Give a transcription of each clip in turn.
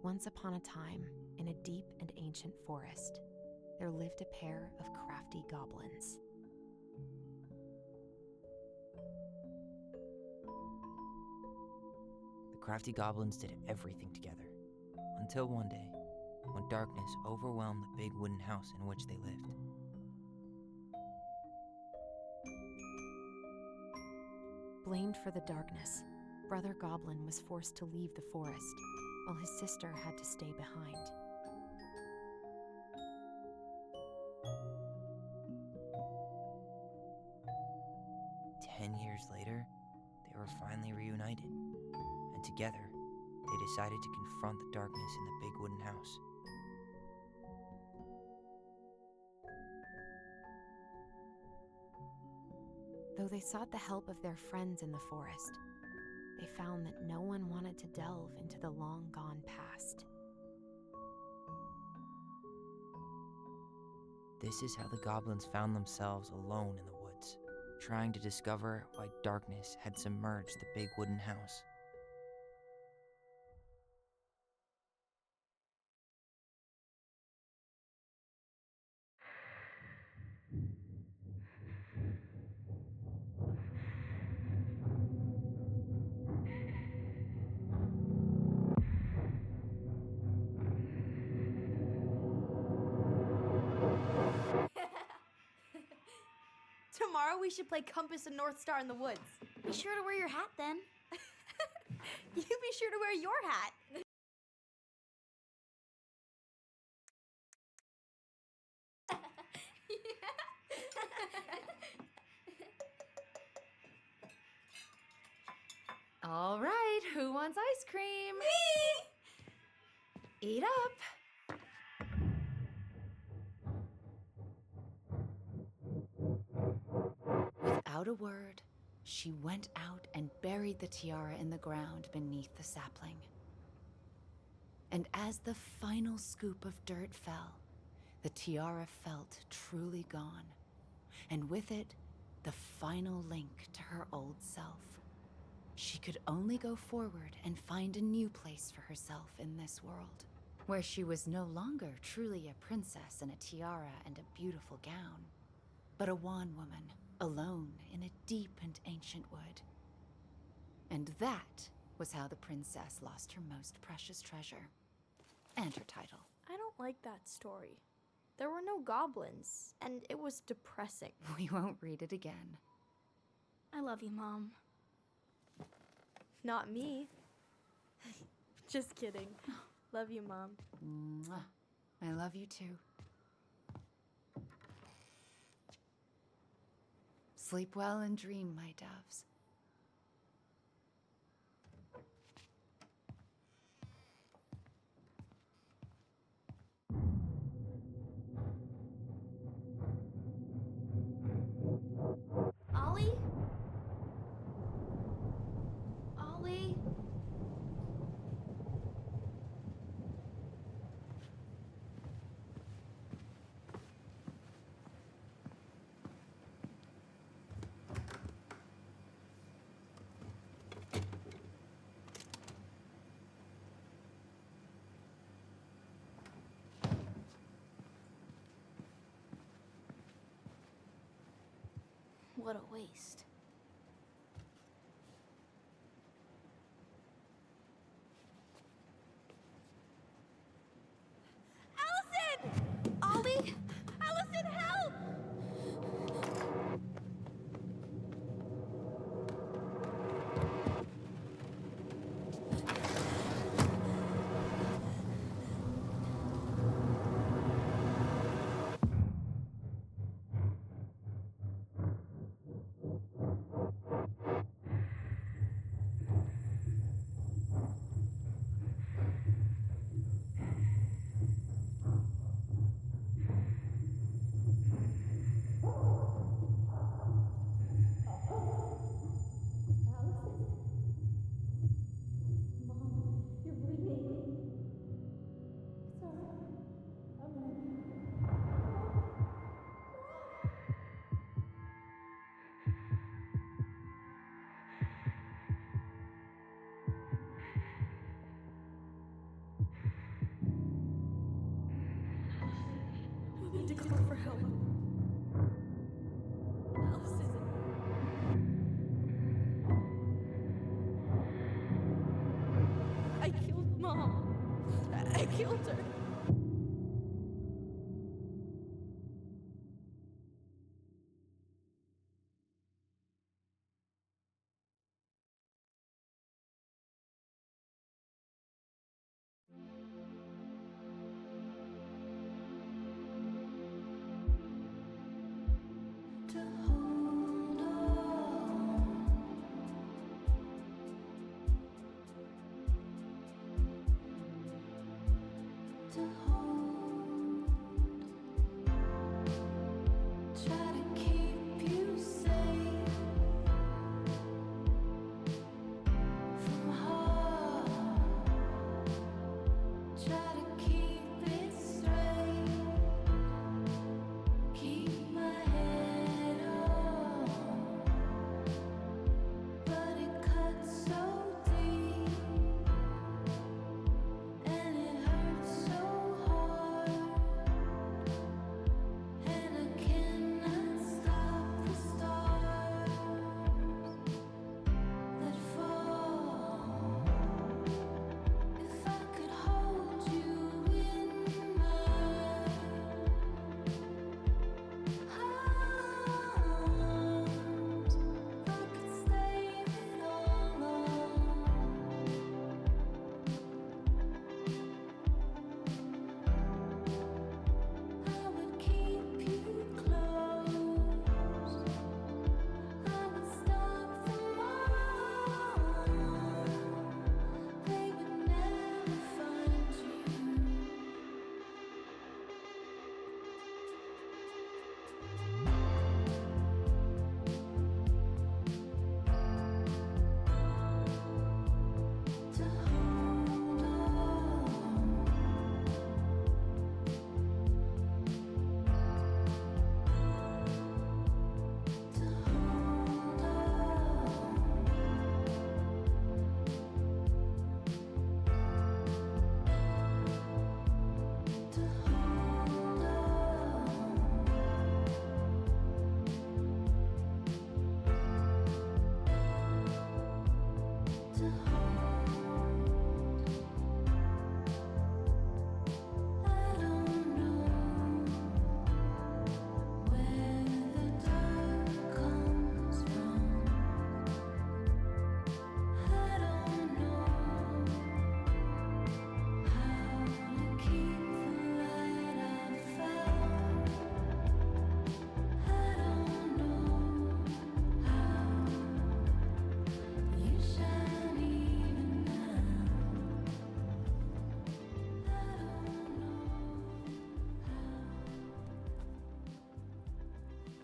Once upon a time, in a deep and ancient forest, there lived a pair of crafty goblins. The crafty goblins did everything together, until one day, when darkness overwhelmed the big wooden house in which they lived. Blamed for the darkness, Brother Goblin was forced to leave the forest, while his sister had to stay behind. Years later, they were finally reunited, and together, they decided to confront the darkness in the big wooden house. Though they sought the help of their friends in the forest, they found that no one wanted to delve into the long-gone past. This is how the goblins found themselves alone in the woods, trying to discover why darkness had submerged the big wooden house. Tomorrow we should play Compass and North Star in the woods. Be sure to wear your hat then. You be sure to wear your hat. All right, who wants ice cream? Me! Eat up. Without a word, she went out and buried the tiara in the ground beneath the sapling. And as the final scoop of dirt fell, the tiara felt truly gone, and with it, the final link to her old self. She could only go forward and find a new place for herself in this world, where she was no longer truly a princess in a tiara and a beautiful gown, but a wan woman, alone in a deep and ancient wood. And that was how the princess lost her most precious treasure, and her title. I don't like that story. There were no goblins, and it was depressing. We won't read it again. I love you, Mom. Not me. Just kidding. Love you, Mom. Mwah. I love you too. Sleep well and dream, my doves. Ollie? Ollie? What a waste. Allison! Ollie! Allison, help! We need to call for help. Allison. I killed Mom. I killed her.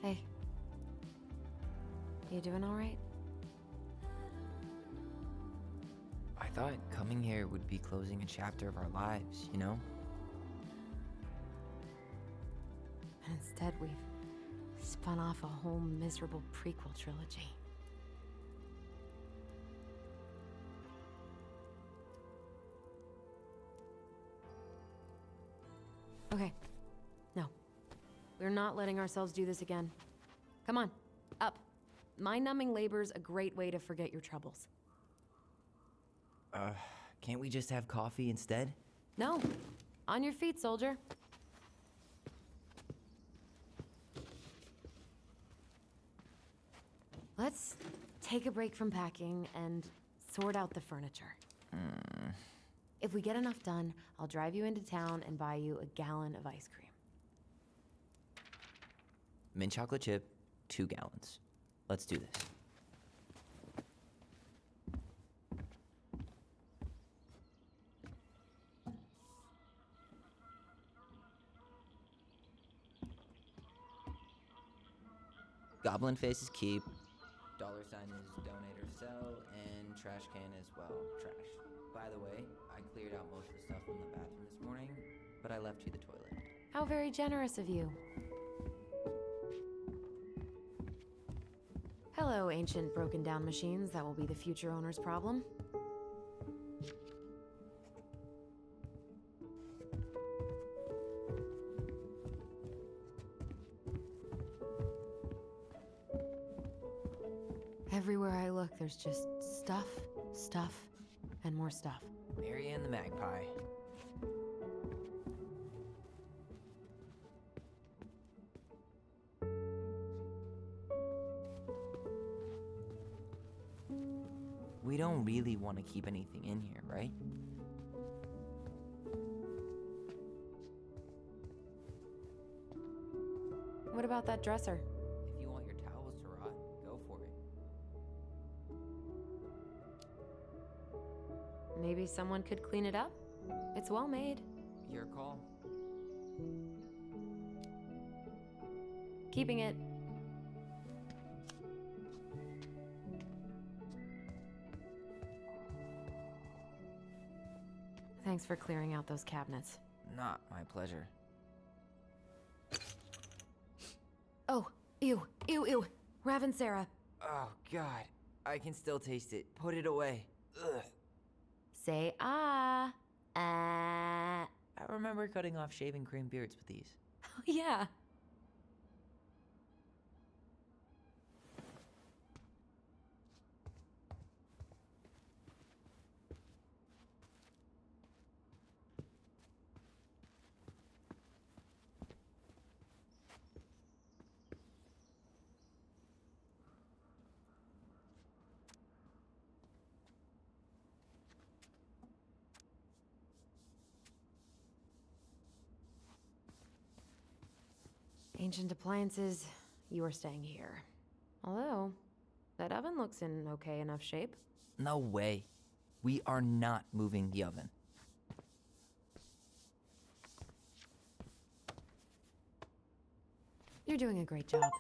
Hey. You doing all right? I thought coming here would be closing a chapter of our lives, you know? And instead, we've spun off a whole miserable prequel trilogy. Okay. No. We're not letting ourselves do this again. Come on, up. Mind-numbing labor's a great way to forget your troubles. Can't we just have coffee instead? No. On your feet, soldier. Let's take a break from packing and sort out the furniture. If we get enough done, I'll drive you into town and buy you a gallon of ice cream. Mint chocolate chip, 2 gallons. Let's do this. Goblin faces keep. Dollar sign is donate or sell, and trash can as well. Trash. By the way, I cleared out most of the stuff from the bathroom this morning, but I left you the toilet. How very generous of you. Hello, ancient broken down machines that will be the future owner's problem. Everywhere I look, there's just stuff, stuff, and more stuff. Mary Ann the Magpie. We don't really want to keep anything in here, right? What about that dresser? If you want your towels to rot, go for it. Maybe someone could clean it up? It's well made. Your call. Keeping it. Thanks for clearing out those cabinets. Not my pleasure. Oh, ew, ew, ew. Raven Sarah. Oh, God. I can still taste it. Put it away. Ugh. Say ah. Ah. I remember cutting off shaving cream beards with these. Oh, yeah. Ancient appliances, you are staying here. Although, that oven looks in okay enough shape. No way. We are not moving the oven. You're doing a great job.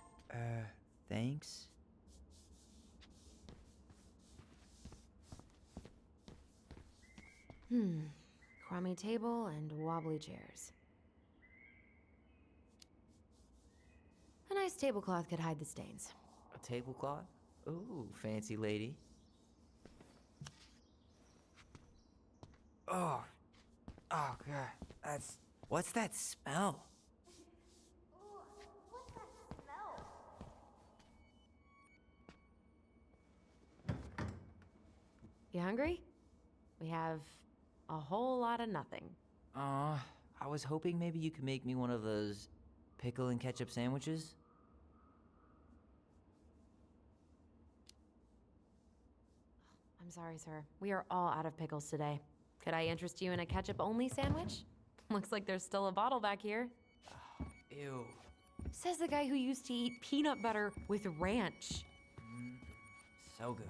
Thanks? Crummy table and wobbly chairs. A nice tablecloth could hide the stains. A tablecloth? Ooh, fancy lady. Oh. Oh, God. That's... What's that smell? What's that smell? You hungry? We have a whole lot of nothing. I was hoping maybe you could make me one of those pickle and ketchup sandwiches. I'm sorry, sir. We are all out of pickles today. Could I interest you in a ketchup-only sandwich? Looks like there's still a bottle back here. Ew. Says the guy who used to eat peanut butter with ranch. So good.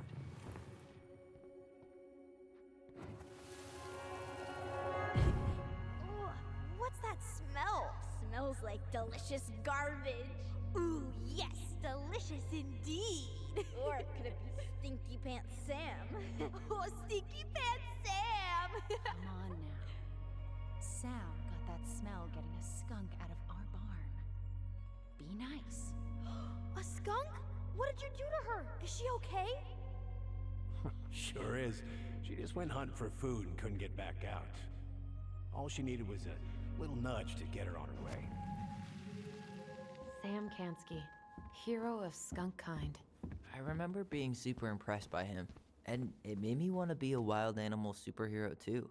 Ugh, what's that smell? Smells like delicious garbage. Ooh, yes, delicious indeed. Or could it be Stinky Pants Sam? Oh, Stinky Pants Sam! Come on now. Sam got that smell getting a skunk out of our barn. Be nice. A skunk? What did you do to her? Is she okay? Sure is. She just went hunting for food and couldn't get back out. All she needed was a little nudge to get her on her way. Sam Kansky, hero of skunk kind. I remember being super impressed by him, and it made me want to be a wild animal superhero too.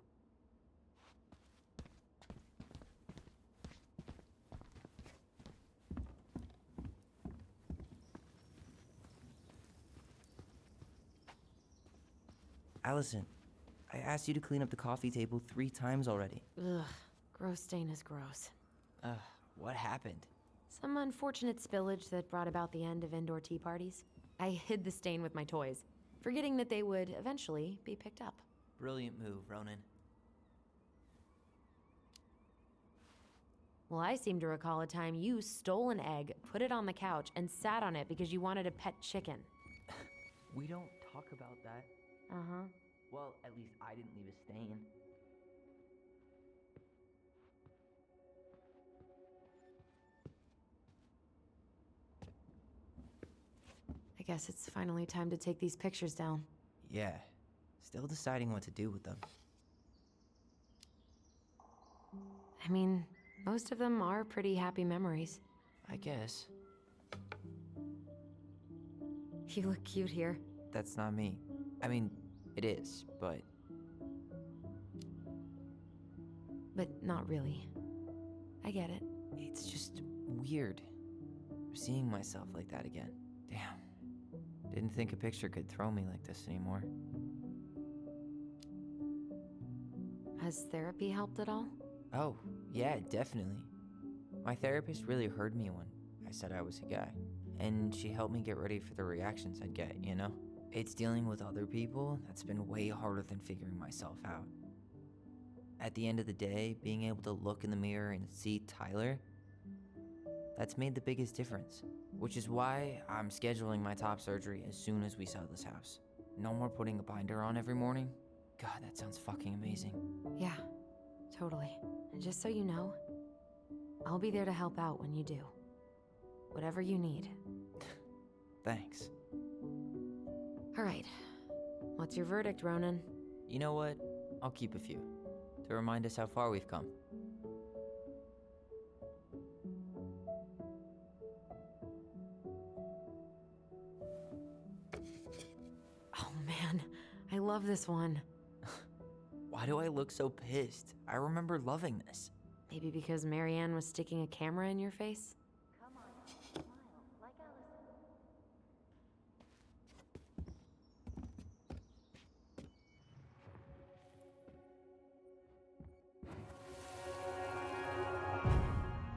Allison, I asked you to clean up the coffee table 3 times already. Ugh, gross stain is gross. What happened? Some unfortunate spillage that brought about the end of indoor tea parties. I hid the stain with my toys, forgetting that they would eventually be picked up. Brilliant move, Ronan. Well, I seem to recall a time you stole an egg, put it on the couch, and sat on it because you wanted a pet chicken. We don't talk about that. Uh-huh. Well, at least I didn't leave a stain. I guess it's finally time to take these pictures down. Yeah, still deciding what to do with them. I mean, most of them are pretty happy memories. I guess. You look cute here. That's not me. I mean, it is, but But not really. I get it. it's just weird seeing myself like that again. Damn. Didn't think a picture could throw me like this anymore. Has therapy helped at all? Oh, yeah, definitely. My therapist really heard me when I said I was a guy, and she helped me get ready for the reactions I'd get, you know? It's dealing with other people that's been way harder than figuring myself out. At the end of the day, being able to look in the mirror and see Tyler, that's made the biggest difference, which is why I'm scheduling my top surgery as soon as we sell this house. No more putting a binder on every morning. God, that sounds fucking amazing. Yeah, totally. And just so you know, I'll be there to help out when you do. Whatever you need. Thanks. All right. What's your verdict, Ronan? You know what? I'll keep a few, to remind us how far we've come. Oh man, I love this one. Why do I look so pissed? I remember loving this. Maybe because Marianne was sticking a camera in your face?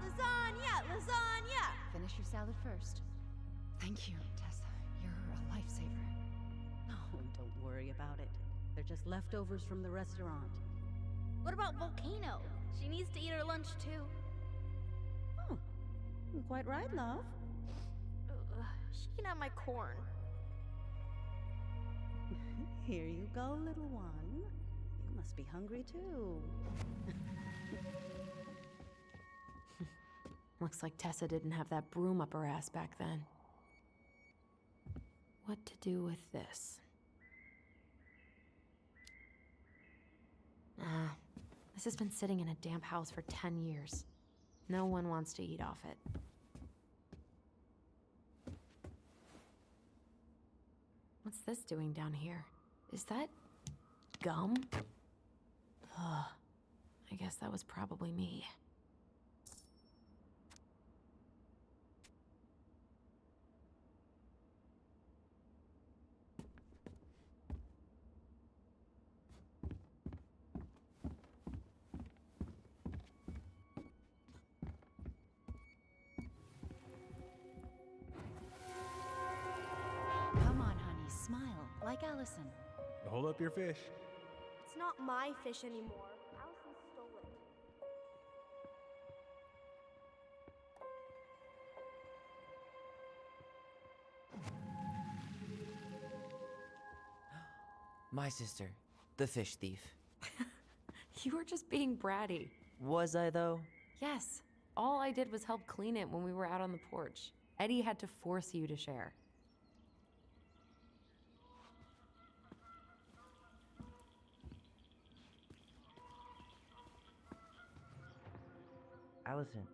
Lasagna! Lasagna! Finish your salad first. Thank you, Tessa. You're a lifesaver. Oh, don't worry about it. They're just leftovers from the restaurant. What about Volcano? She needs to eat her lunch too. Oh, you're quite right, love. She can have my corn. Here you go, little one. You must be hungry too. Looks like Tessa didn't have that broom up her ass back then. What to do with this? This has been sitting in a damp house for 10 years. No one wants to eat off it. What's this doing down here? Is that gum? Ugh. I guess that was probably me. Come on, honey, smile, like Allison. Hold up your fish. It's not my fish anymore. Allison stole it. My sister, the fish thief. You were just being bratty. Was I, though? Yes. All I did was help clean it when we were out on the porch. Eddie had to force you to share. Allison,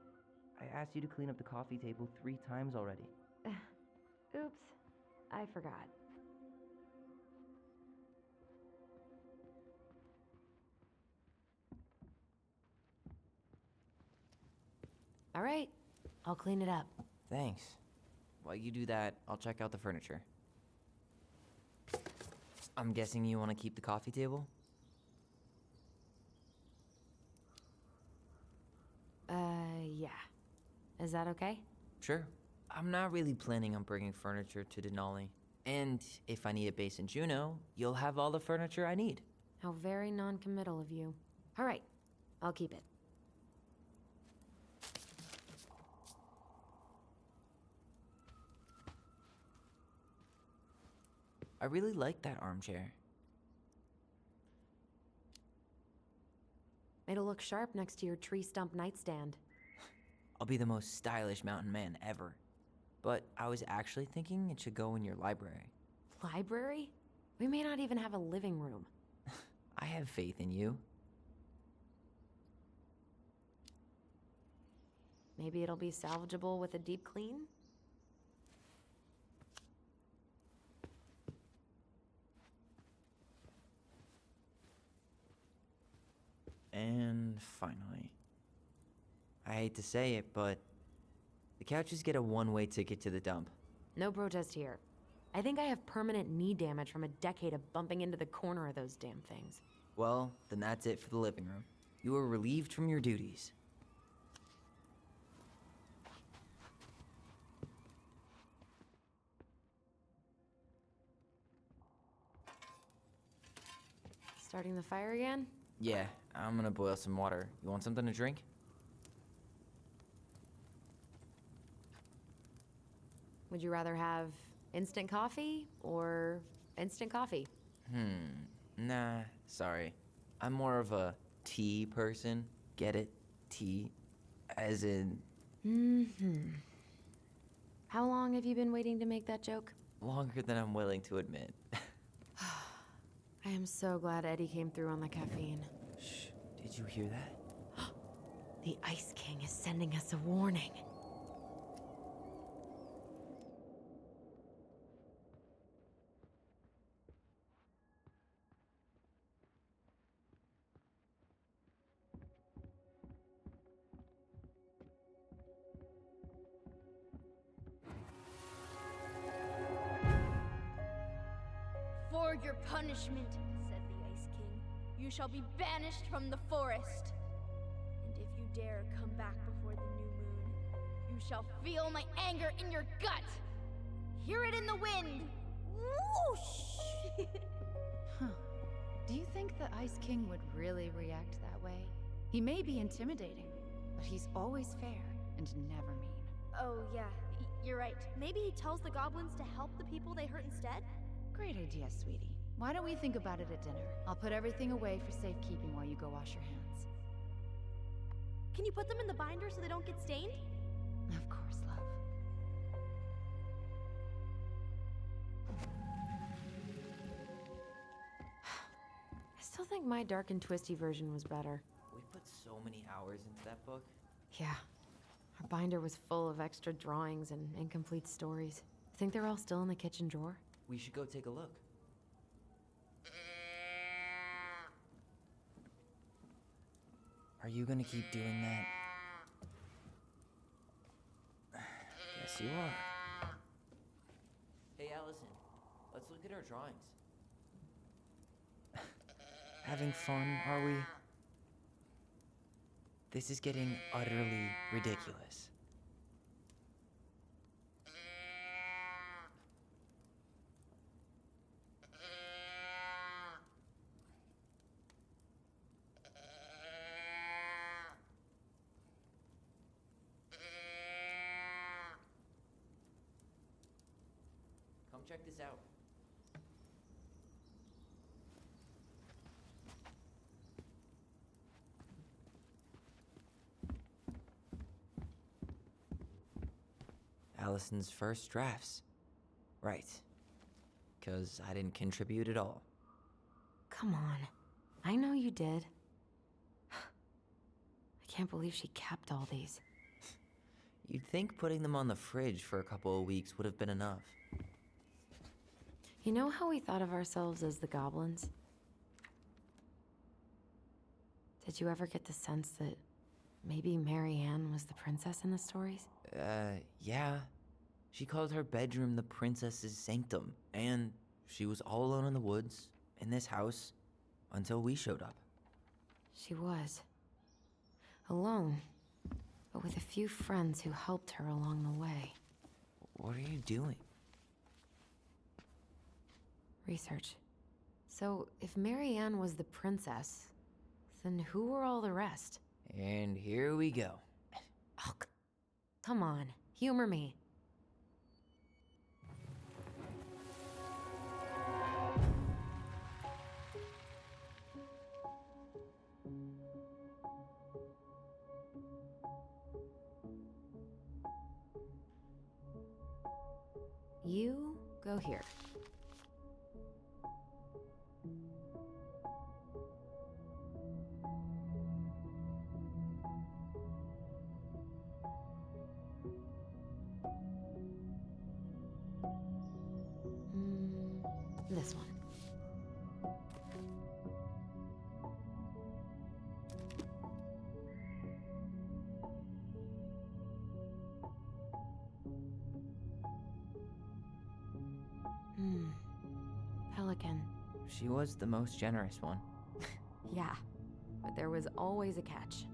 I asked you to clean up the coffee table 3 times already. Oops. I forgot. All right. I'll clean it up. Thanks. While you do that, I'll check out the furniture. I'm guessing you want to keep the coffee table? Yeah. Is that okay? Sure. I'm not really planning on bringing furniture to Denali. And if I need a base in Juneau, you'll have all the furniture I need. How very non-committal of you. All right. I'll keep it. I really like that armchair. It'll look sharp next to your tree stump nightstand. I'll be the most stylish mountain man ever. But I was actually thinking it should go in your library. Library? We may not even have a living room. I have faith in you. Maybe it'll be salvageable with a deep clean? I hate to say it, but the couches get a one-way ticket to the dump. No protest here. I think I have permanent knee damage from a decade of bumping into the corner of those damn things. Well, then that's it for the living room. You are relieved from your duties. Starting the fire again? Yeah, I'm gonna boil some water. You want something to drink? Would you rather have instant coffee or instant coffee? Nah, sorry. I'm more of a tea person. Get it? Tea. As in, How long have you been waiting to make that joke? longer than I'm willing to admit. I am so glad Eddie came through on the caffeine. Shh, did you hear that? The Ice King is sending us a warning. For your punishment, said the Ice King, you shall be banished from the forest. And if you dare come back before the new moon, you shall feel my anger in your gut. Hear it in the wind. Whoosh! Huh. Do you think the Ice King would really react that way? He may be intimidating, but he's always fair and never mean. Oh, yeah, you're right. Maybe he tells the goblins to help the people they hurt instead? Great idea, sweetie. Why don't we think about it at dinner? I'll put everything away for safekeeping while you go wash your hands. Can you put them in the binder so they don't get stained? Of course, love. I still think my dark and twisty version was better. We put so many hours into that book. Yeah. Our binder was full of extra drawings and incomplete stories. Think they're all still in the kitchen drawer? We should go take a look. Are you gonna keep doing that? Guess you are. Hey, Allison, let's look at our drawings. Having fun, are we? This is getting utterly ridiculous. Come check this out. Allison's first drafts. Right. 'Cause I didn't contribute at all. Come on. I know you did. I can't believe she kept all these. You'd think putting them on the fridge for a couple of weeks would have been enough. You know how we thought of ourselves as the goblins? Did you ever get the sense that maybe Mary Ann was the princess in the stories? Yeah. She called her bedroom the princess's sanctum, and she was all alone in the woods, in this house, until we showed up. She was. Alone, but with a few friends who helped her along the way. What are you doing? Research. So, if Mary Ann was the princess, then who were all the rest? And here we go. Oh, come on, humor me. You go here. This one. She was the most generous one. Yeah, but there was always a catch.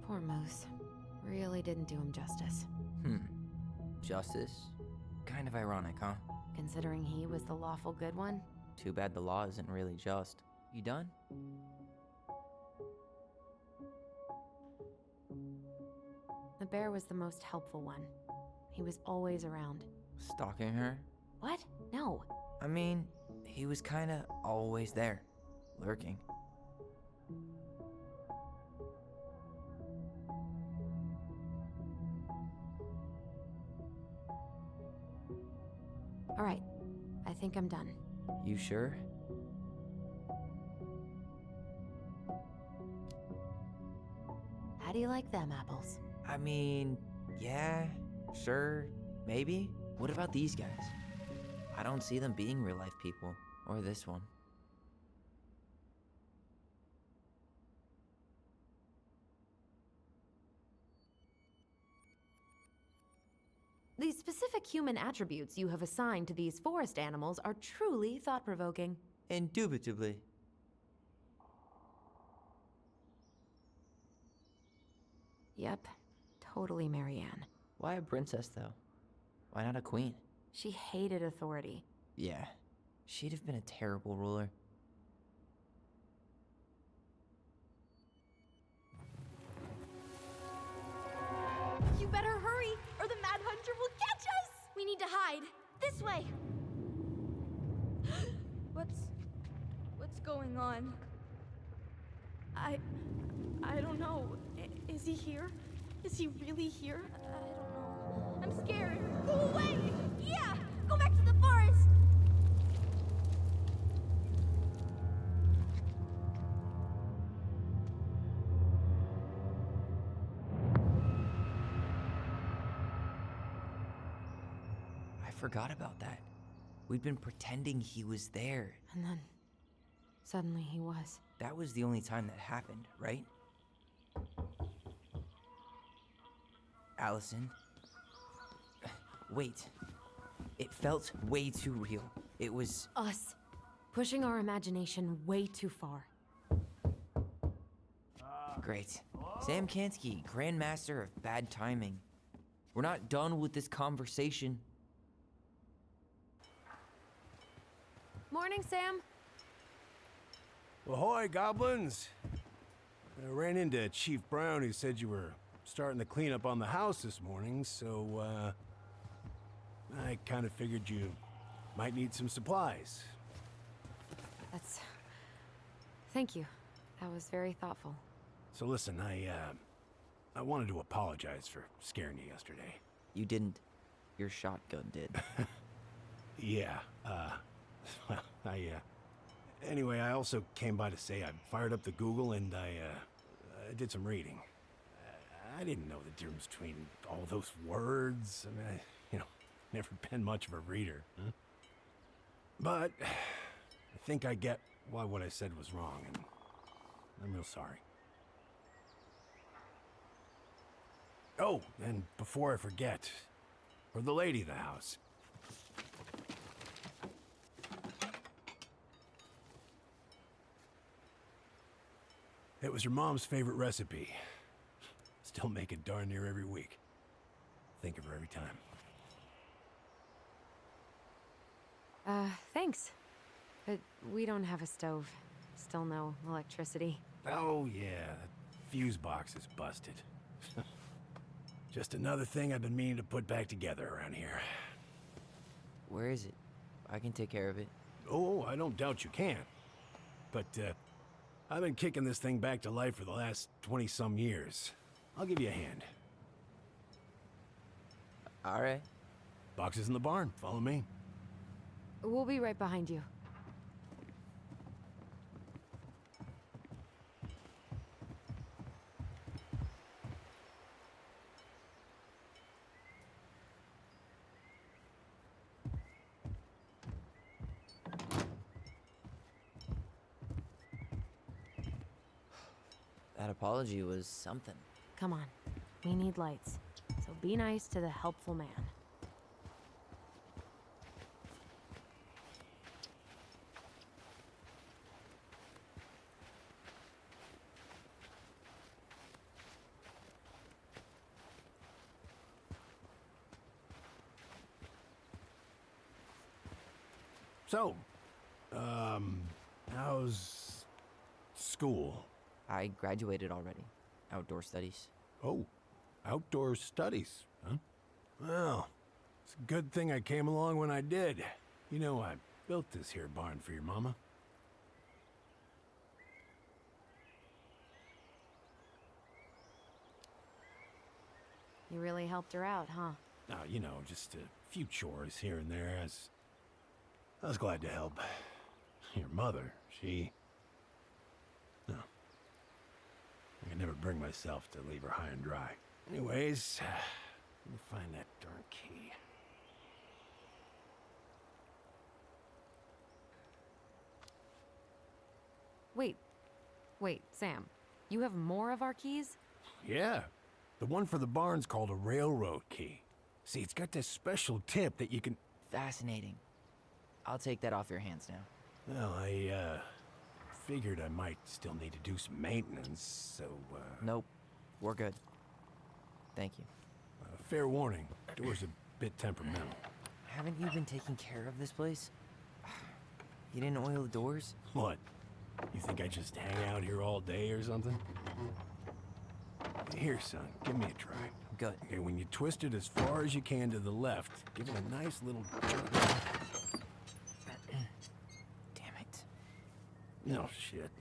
Poor Moose. Really didn't do him justice, Justice? Kind of ironic, huh? considering he was the lawful good one. Too bad the law isn't really just. You done? The bear was the most helpful one. He was always around. Stalking her? What? No. I mean, he was kinda always there. Lurking. All right, I think I'm done. You sure? How do you like them apples? I mean, yeah, sure, maybe. What about these guys? I don't see them being real life people, or this one. The specific human attributes you have assigned to these forest animals are truly thought-provoking. Indubitably. Yep, totally Marianne. Why a princess, though? Why not a queen? She hated authority. Yeah, she'd have been a terrible ruler. You better hurry, or the Mad Hunter will catch us! We need to hide. This way! What's going on? I don't know. Is he here? Is he really here? I don't know. I'm scared. Go away! Yeah! Go back to the forest! I forgot about that. We'd been pretending he was there. And then, suddenly he was. That was the only time that happened, right? Allison. Wait. It felt way too real. It was... Us. Pushing our imagination way too far. Great. Sam Kansky, Grandmaster of Bad Timing. We're not done with this conversation. Morning, Sam. Ahoy, goblins! I ran into Chief Brown, who said you were starting to clean up on the house this morning, so, I kind of figured you might need some supplies. That's... Thank you. That was very thoughtful. So listen, I wanted to apologize for scaring you yesterday. You didn't. Your shotgun did. Yeah, well, anyway, I also came by to say I fired up the Google and I did some reading. I didn't know the difference between all those words. I mean, never been much of a reader. Huh? But I think I get why what I said was wrong, and I'm real sorry. Oh, and before I forget, for the lady of the house. It was your mom's favorite recipe. Still make it darn near every week. Think of her every time. Thanks. But we don't have a stove. Still no electricity. Oh yeah, that fuse box is busted. Just another thing I've been meaning to put back together around here. Where is it? I can take care of it. Oh, I don't doubt you can. But, I've been kicking this thing back to life for the last 20-some years. I'll give you a hand. All right. Box is in the barn. Follow me. We'll be right behind you. That apology was something. Come on. We need lights. So be nice to the helpful man. So, how's school? I graduated already. Outdoor studies. Oh, outdoor studies, huh? Well, it's a good thing I came along when I did. You know, I built this here barn for your mama. You really helped her out, huh? Now, you know, just a few chores here and there. I was glad to help. Your mother, no. I could never bring myself to leave her high and dry. Anyways, let me find that darn key. Wait, Sam. You have more of our keys? Yeah, the one for the barn's called a railroad key. See, it's got this special tip that you can... Fascinating. I'll take that off your hands now. Well, I figured I might still need to do some maintenance, so, Nope. We're good. Thank you. fair warning, door's a bit temperamental. Haven't you been taking care of this place? You didn't oil the doors? What? You think I just hang out here all day or something? Here, son, give me a try. Good. Okay, when you twist it as far as you can to the left, give it a nice little jerk. Damn it. No shit.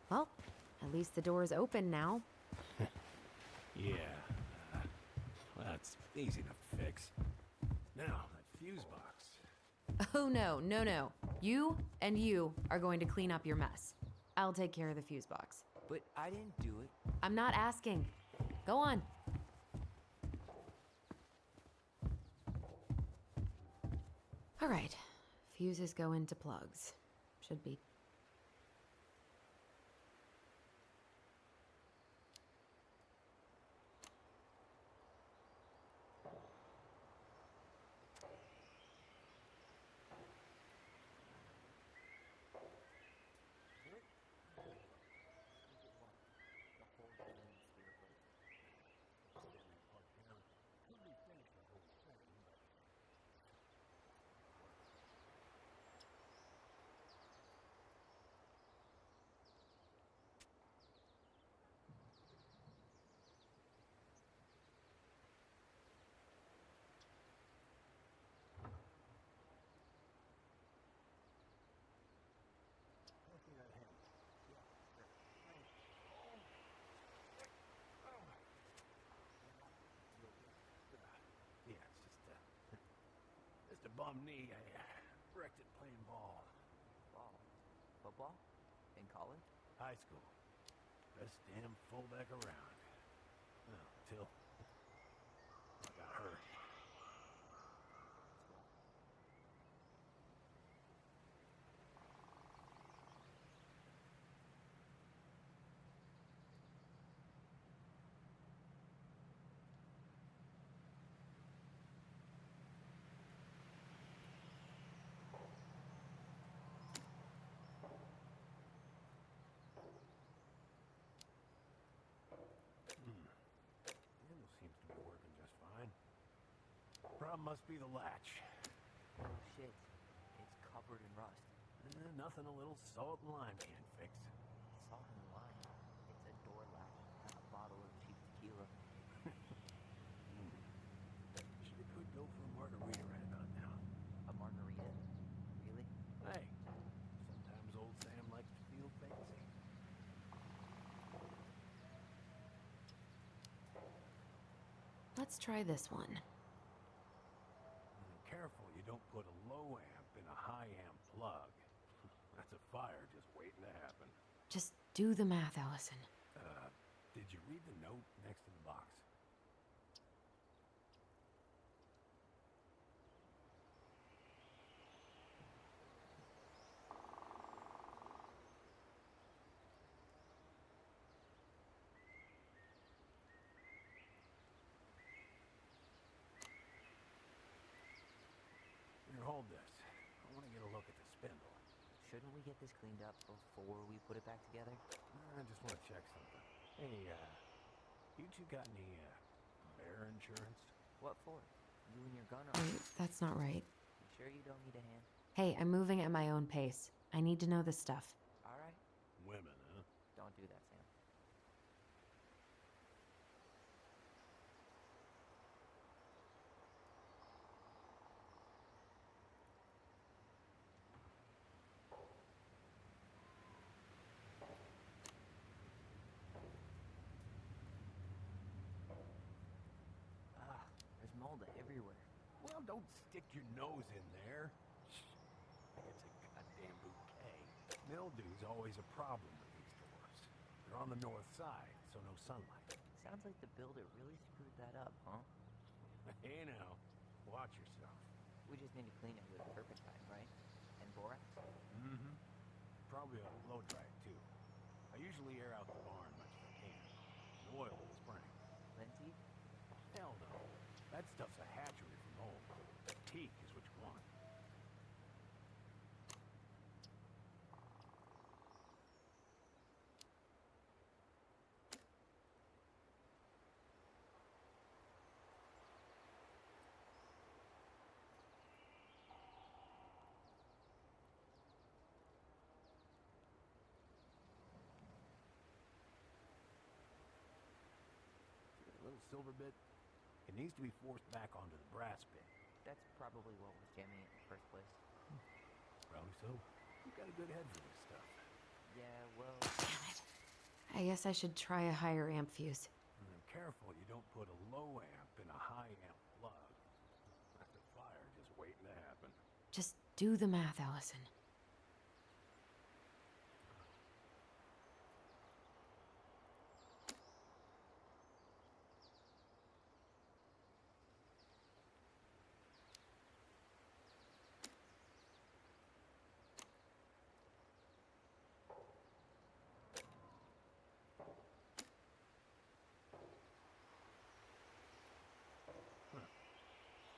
Well, at least the door is open now. Yeah. That's easy to fix. Now, that fuse box. Oh no. You and you are going to clean up your mess. I'll take care of the fuse box. But I didn't do it. I'm not asking. Go on. All right. Fuses go into plugs. Should be. Yeah, just a bum knee. I wrecked it playing ball. Ball. Football? In college? High school. Best damn fullback around. Well, until I got hurt. Handle seems to be working just fine. Problem must be the latch. Oh shit. It's covered in rust. Nothing a little salt and lime can't fix. Salt and lime. It's a door latch, not a bottle of cheap tequila. Sure could go for a margarita right about now. A margarita? Really? Hey, sometimes old Sam likes to feel fancy. Let's try this one. Careful you don't put a low amp in a high amp plug. That's a fire just waiting to happen. Just do the math, Allison. Did you read the note next to the box? Here, hold this. I want to get a look at the spindle. Shouldn't we get this cleaned up before we put it back together? I just want to check something. Hey, you two got any, bear insurance? What for? You and your gun Wait, that's not right. You sure you don't need a hand? Hey, I'm moving at my own pace. I need to know this stuff. All right. Women, huh? Don't do that, Sam. There's mold everywhere. Well, don't stick your nose in there. It's a goddamn bouquet. Mildew's always a problem with these doors. They're on the north side, so no sunlight. Sounds like the builder really screwed that up, huh? Hey now, watch yourself. We just need to clean it with turpentine, right? And borax? Mm-hmm. Probably ought to blow dry it too. I usually air out the barn much as I can. And oil in the spring. Linseed? Hell no. That stuff's a hatchery from home. Teak is what you want. See that little silver bit? It needs to be forced back onto the brass bit. That's probably what was jamming it in the first place. Probably so. You've got a good head for this stuff. Yeah, well... Damn it. I guess I should try a higher amp fuse. Careful you don't put a low amp in a high amp plug. That's a fire just waiting to happen. Just do the math, Allison.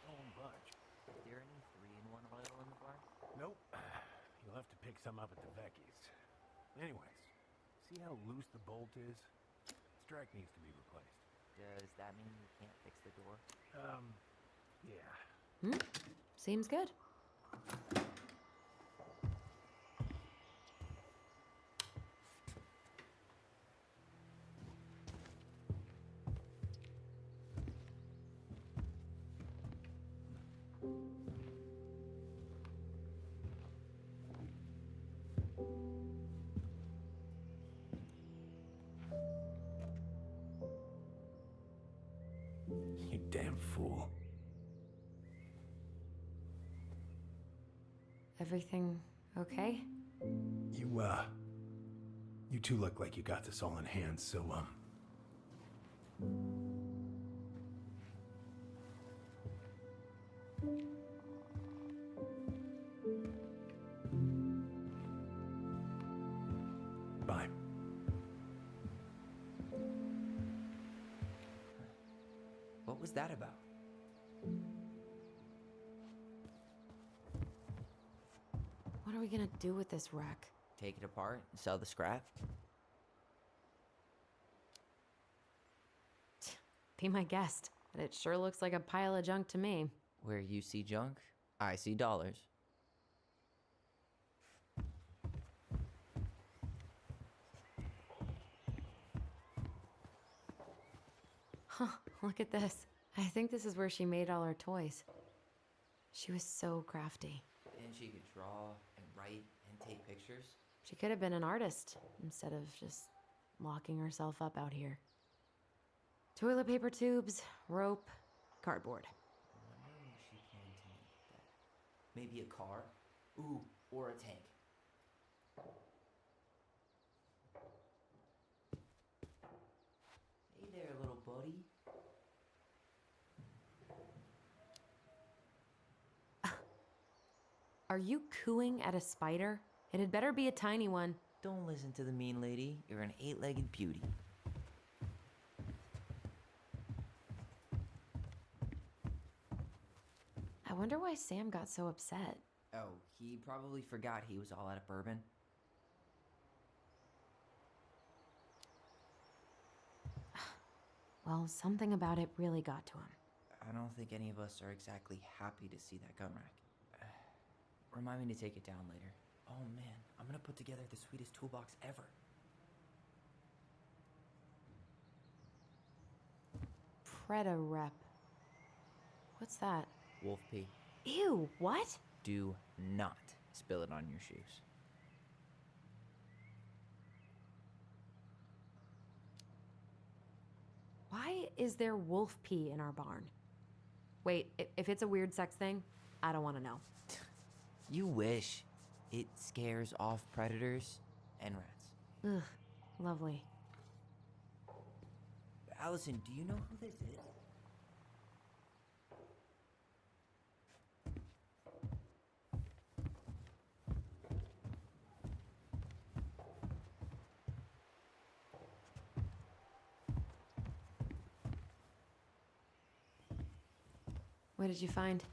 Don't budge. Is there any 3-in-1 oil in the barn? Nope. You'll have to pick some up at the Vecchi's. Anyways, see how loose the bolt is? Strike needs to be replaced. Does that mean we can't fix the door? Yeah. Seems good. You damn fool. Everything okay? You two look like you got this all in hand, so, bye. What was that about? What are we gonna do with this wreck? Take it apart and sell the scrap? Be my guest, but it sure looks like a pile of junk to me. Where you see junk, I see dollars. Huh, look at this. I think this is where she made all her toys. She was so crafty. And she could draw and write and take pictures. She could have been an artist instead of just locking herself up out here. Toilet paper tubes, rope, cardboard. I wonder what she planned to make with that. Maybe a car? Ooh, or a tank. Hey there, little buddy. Are you cooing at a spider? It had better be a tiny one. Don't listen to the mean lady. You're an 8-legged beauty. I wonder why Sam got so upset. Oh, he probably forgot he was all out of bourbon. Well, something about it really got to him. I don't think any of us are exactly happy to see that gun rack. Remind me to take it down later. Oh man, I'm gonna put together the sweetest toolbox ever. Preda-Rep. What's that? Wolf P, Ew, what? do not spill it on your shoes. Why is there wolf pee in our barn? Wait, if it's a weird sex thing, I don't want to know. You wish. It scares off predators and rats. Ugh, lovely. Allison, do you know who this is? What did you find?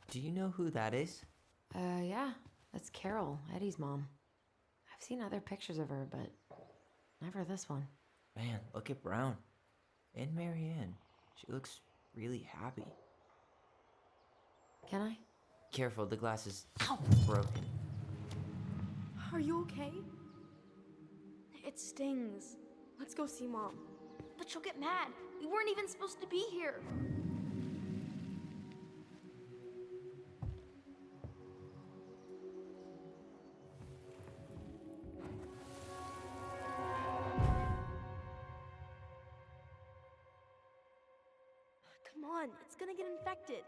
Do you know who that is? Yeah, that's Carol, Eddie's mom. I've seen other pictures of her, but never this one. Man, look at Brown. And Marianne. She looks really happy. Can I? Careful, the glass is broken. Are you okay? It stings. Let's go see Mom. But she'll get mad. We weren't even supposed to be here. Come on, it's gonna get infected.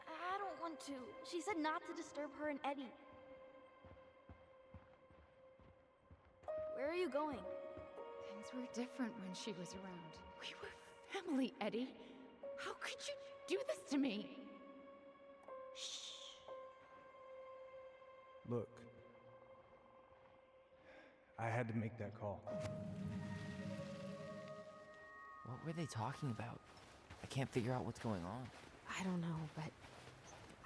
I don't want to. She said not to disturb her and Eddie. Where are you going? Things were different when she was around. We were family, Eddie. How could you do this to me? Look, I had to make that call. What were they talking about? I can't figure out what's going on. I don't know, but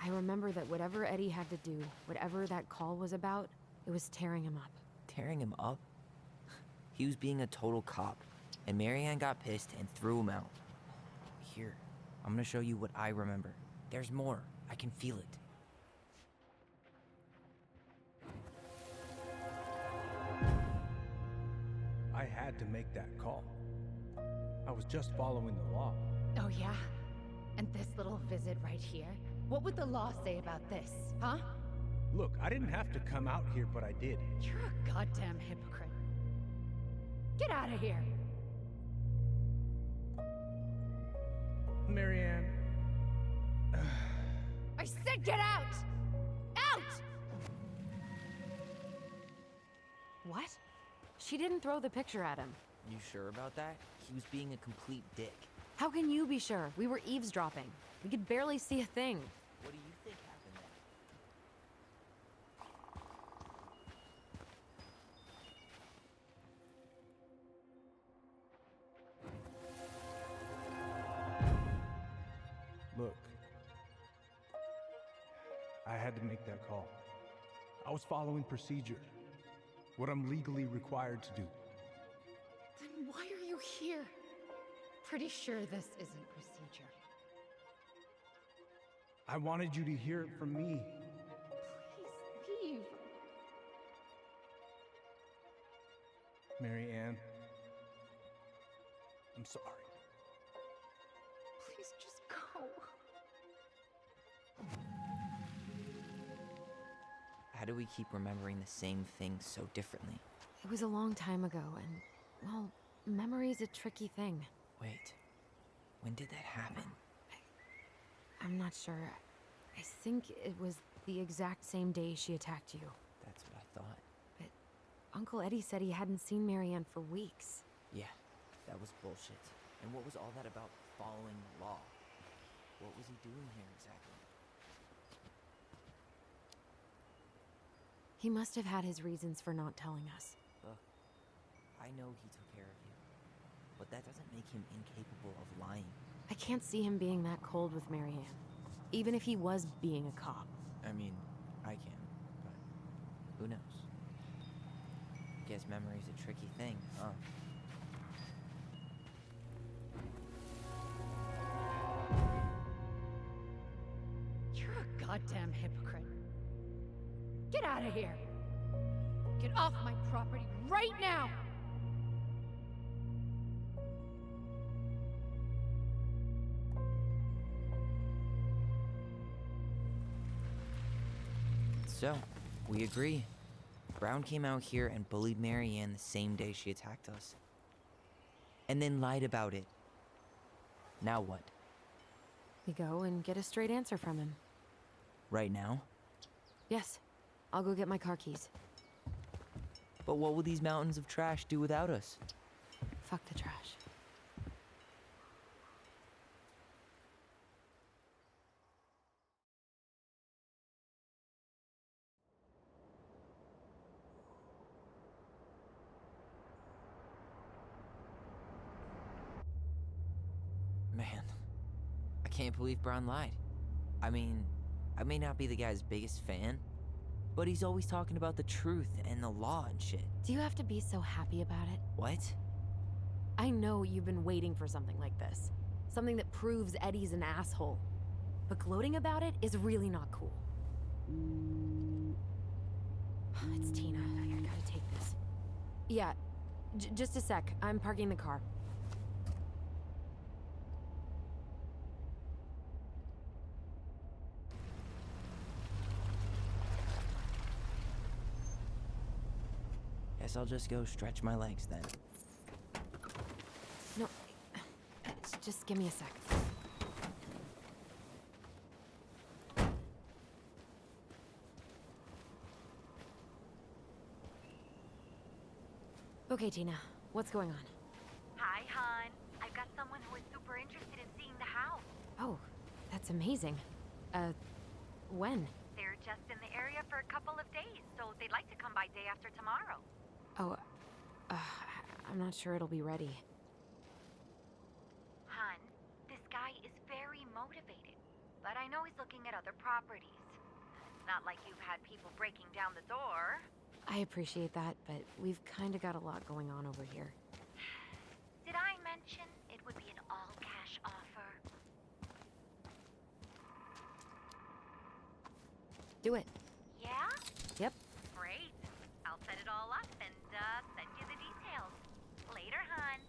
I remember that whatever Eddie had to do, whatever that call was about, it was tearing him up. Tearing him up? He was being a total cop, and Marianne got pissed and threw him out. Here, I'm gonna show you what I remember. There's more. I can feel it. I had to make that call. I was just following the law. Oh, yeah? And this little visit right here? What would the law say about this, huh? Look, I didn't have to come out here, but I did. You're a goddamn hypocrite. Get out of here! Marianne. I said get out! Out! What? She didn't throw the picture at him. You sure about that? He was being a complete dick. How can you be sure? We were eavesdropping. We could barely see a thing. What do you think happened then? Look, I had to make that call. I was following procedure, what I'm legally required to do. Then why are you here? Pretty sure this isn't procedure. I wanted you to hear it from me. Please leave. Marianne, I'm sorry. Please just go. How do we keep remembering the same thing so differently? It was a long time ago, and, well, memory's a tricky thing. Wait, when did that happen? I'm not sure. I think it was the exact same day she attacked you. That's what I thought. But Uncle Eddie said he hadn't seen Marianne for weeks. Yeah, that was bullshit. And what was all that about following the law? What was he doing here exactly? He must have had his reasons for not telling us. Look, I know he took care of you, but that doesn't make him incapable of lying. I can't see him being that cold with Marianne, even if he was being a cop. I mean, I can. Guess memory's a tricky thing, huh? You're a goddamn hypocrite. Get out of here. Get off my property right now! So, we agree. Brown came out here and bullied Marianne the same day she attacked us. And then lied about it. Now what? We go and get a straight answer from him. Right now? Yes. I'll go get my car keys. But what will these mountains of trash do without us? Fuck the trash. Man, I can't believe Brown lied. I mean, I may not be the guy's biggest fan, but he's always talking about the truth and the law and shit. Do you have to be so happy about it? What? I know you've been waiting for something like this. Something that proves Eddie's an asshole. But gloating about it is really not cool. It's Tina. I gotta take this. Yeah, just a sec. I'm parking the car. Guess I'll just go stretch my legs then. No, just give me a sec. Okay, Tina, what's going on? Hi, hon. I've got someone who is super interested in seeing the house. Oh, that's amazing. When? They're just in the area for a couple of days, so they'd like to come by day after tomorrow. Oh, I'm not sure it'll be ready. Hun, this guy is very motivated, but I know he's looking at other properties. Not like you've had people breaking down the door. I appreciate that, but we've kinda got a lot going on over here. Did I mention it would be an all-cash offer? Do it. Yeah? Yep. Great. I'll set it all up and send you the details. Later, hun.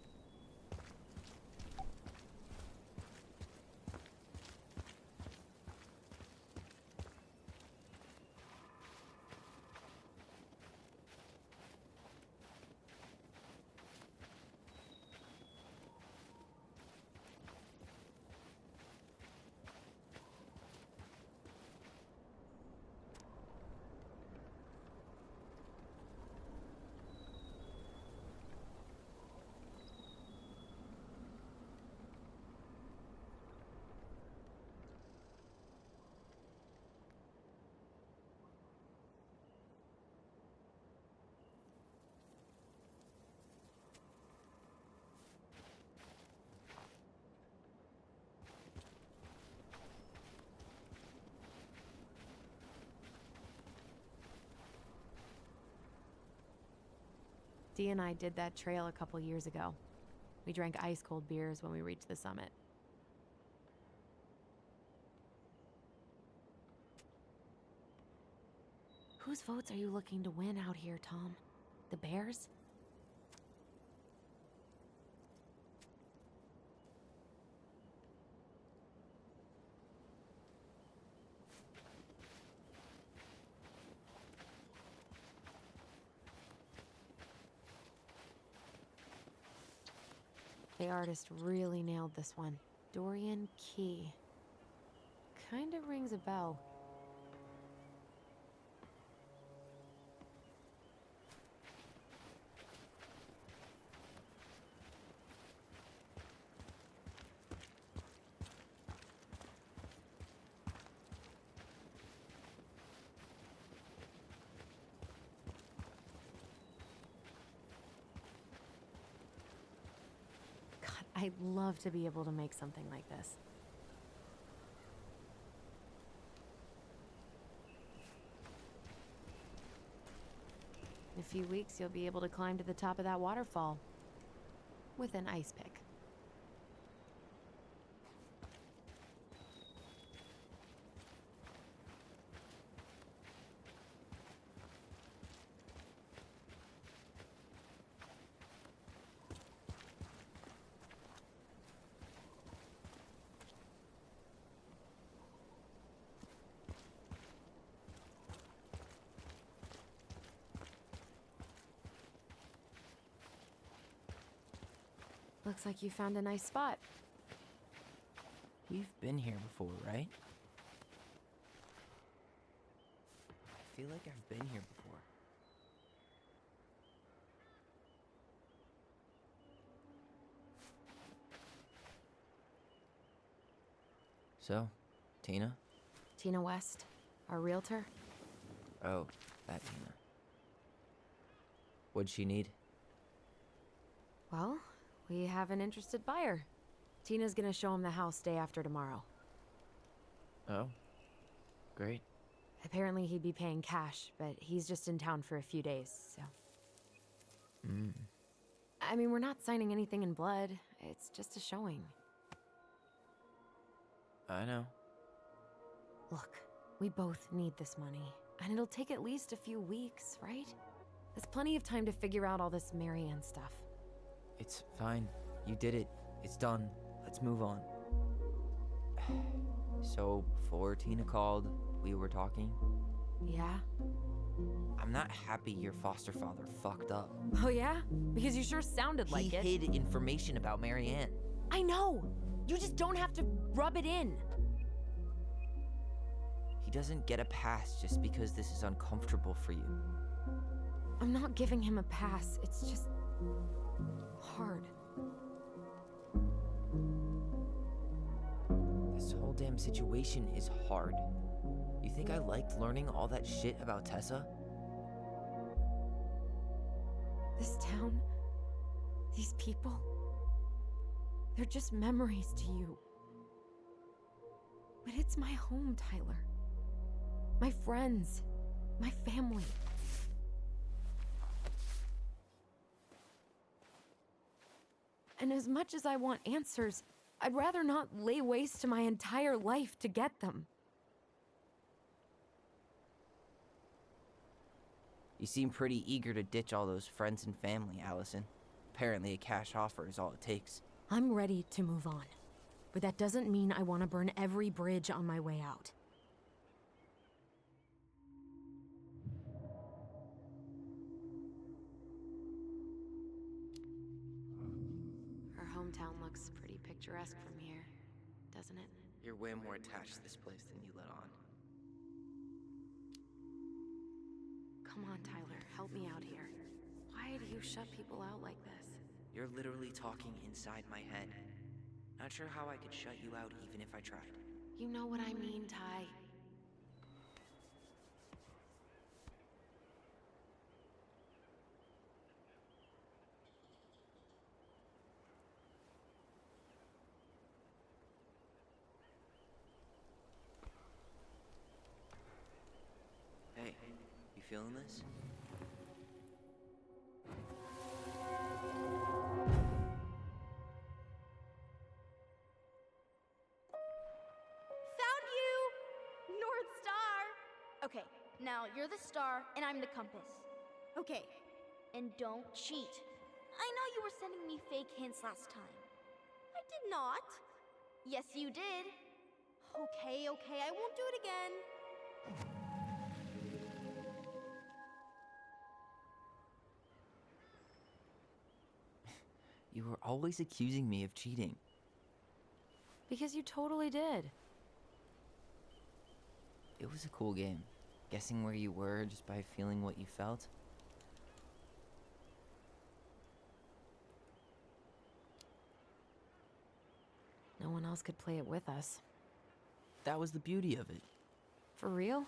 Dee and I did that trail a couple years ago. We drank ice-cold beers when we reached the summit. Whose votes are you looking to win out here, Tom? The Bears? The artist really nailed this one. Dorian Key. Kinda rings a bell. I'd love to be able to make something like this. In a few weeks, you'll be able to climb to the top of that waterfall. With an ice pick. Looks like you found a nice spot. We've been here before, right? I feel like I've been here before. So, Tina? Tina West, our realtor. Oh, that Tina. What'd she need? Well, we have an interested buyer. Tina's gonna show him the house day after tomorrow. Oh, great. Apparently he'd be paying cash, but he's just in town for a few days, so... I mean, we're not signing anything in blood. It's just a showing. I know. Look, we both need this money, and it'll take at least a few weeks, right? There's plenty of time to figure out all this Marianne stuff. It's fine. You did it. It's done. Let's move on. So, before Tina called, we were talking. Yeah? I'm not happy your foster father fucked up. Oh yeah? Because you sure sounded like it. He hid information about Marianne. I know! You just don't have to rub it in. He doesn't get a pass just because this is uncomfortable for you. I'm not giving him a pass. It's just... hard. This whole damn situation is hard. You think I liked learning all that shit about Tessa? This town, these people, they're just memories to you. But it's my home, Tyler. My friends, my family. And as much as I want answers, I'd rather not lay waste to my entire life to get them. You seem pretty eager to ditch all those friends and family, Allison. Apparently a cash offer is all it takes. I'm ready to move on. But that doesn't mean I want to burn every bridge on my way out. Our hometown looks pretty picturesque from here, doesn't it? You're way more attached to this place than you let on. Come on, Tyler, help me out here. Why do you shut people out like this? You're literally talking inside my head. Not sure how I could shut you out even if I tried. You know what I mean, Ty. Hey, you feeling this? Found you! North Star! Okay, now you're the star and I'm the compass. Okay, and don't cheat. I know you were sending me fake hints last time. I did not. Yes, you did. Okay, I won't do it again. You were always accusing me of cheating. Because you totally did. It was a cool game. Guessing where you were just by feeling what you felt. No one else could play it with us. That was the beauty of it. For real?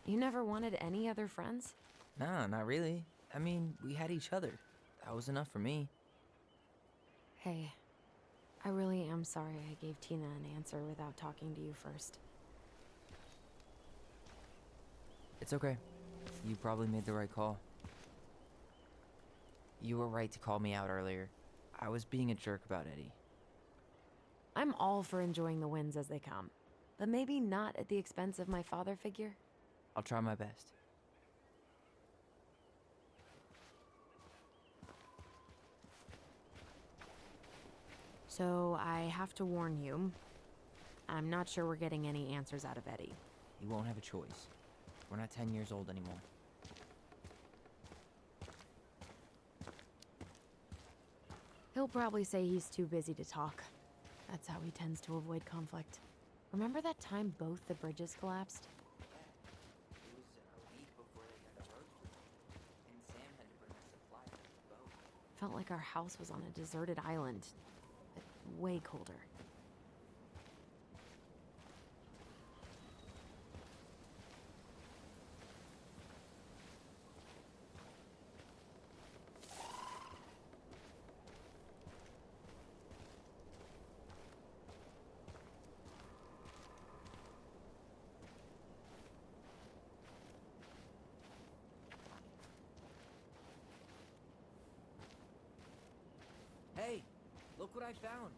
You never wanted any other friends? Nah, not really. I mean, we had each other. That was enough for me. Hey, I really am sorry I gave Tina an answer without talking to you first. It's okay. You probably made the right call. You were right to call me out earlier. I was being a jerk about Eddie. I'm all for enjoying the wins as they come, but maybe not at the expense of my father figure. I'll try my best. So I have to warn you, I'm not sure we're getting any answers out of Eddie. He won't have a choice. We're not 10 years old anymore. He'll probably say he's too busy to talk. That's how he tends to avoid conflict. Remember that time both the bridges collapsed? It was a week before they got the road cleared, and Sam had to bring us supplies on the boat. Felt like our house was on a deserted island, but way colder. Hey, look what I found.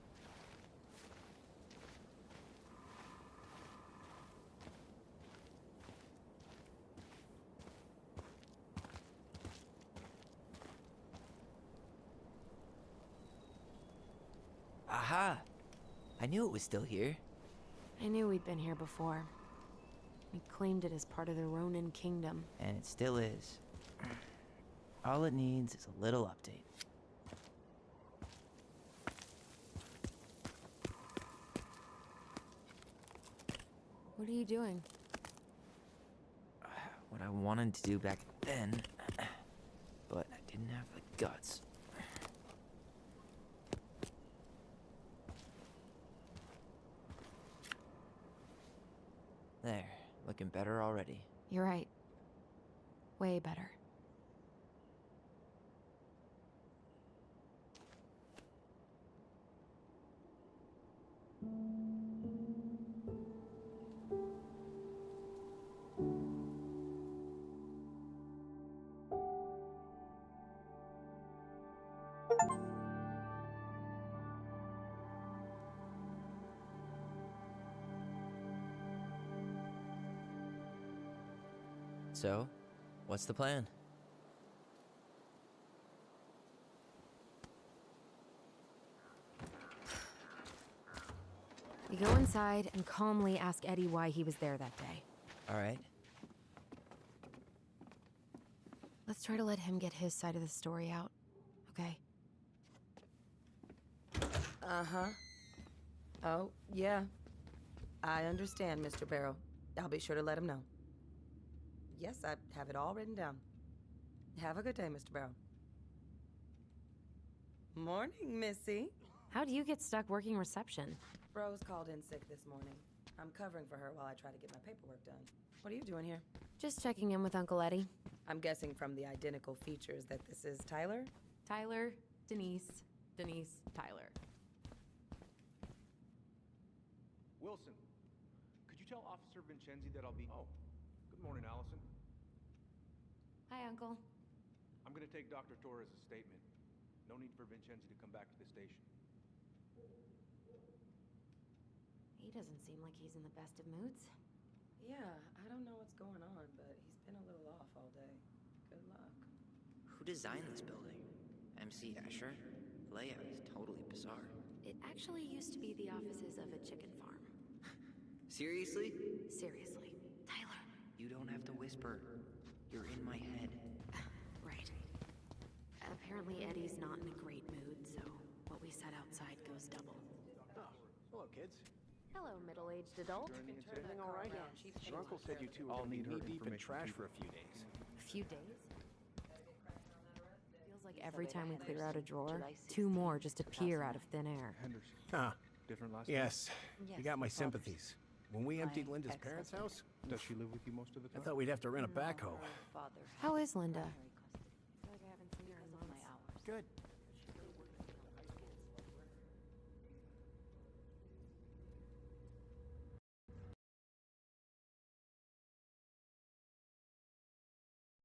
Aha! I knew it was still here. I knew we'd been here before. We claimed it as part of the Ronin kingdom. And it still is. All it needs is a little update. What are you doing? What I wanted to do back then, but I didn't have the guts. There, looking better already. You're right. Way better. So, what's the plan? We go inside and calmly ask Eddie why he was there that day. All right. Let's try to let him get his side of the story out, okay? Uh-huh. Oh, yeah. I understand, Mr. Barrow. I'll be sure to let him know. Yes, I have it all written down. Have a good day, Mr. Barrow. Morning, Missy. How do you get stuck working reception? Rose called in sick this morning. I'm covering for her while I try to get my paperwork done. What are you doing here? Just checking in with Uncle Eddie. I'm guessing from the identical features that this is Tyler? Tyler, Denise, Tyler. Wilson, could you tell Officer Vincenzi that I'll be... Oh, good morning, Allison. Hi, Uncle. I'm gonna take Dr. Torres' statement. No need for Vincenzi to come back to the station. He doesn't seem like he's in the best of moods. Yeah, I don't know what's going on, but he's been a little off all day. Good luck. Who designed this building? MC Escher? The layout is totally bizarre. It actually used to be the offices of a chicken farm. Seriously? Seriously. Tyler. You don't have to whisper. You're in my head. Right. Apparently Eddie's not in a great mood, so what we said outside goes double. Oh, hello, kids. Hello, middle-aged adult. Everything all right? Your uncle said you two all need knee-deep in trash for a few days. A few days? Feels like every time we clear out a drawer, two more just appear out of thin air. Henderson. Huh. Different last Yes, you got my sympathies. When we emptied Linda's parents' house, name? Does she live with you most of the I time? thought we'd have to rent a backhoe. How is Linda? I feel like I haven't seen her in months. Good.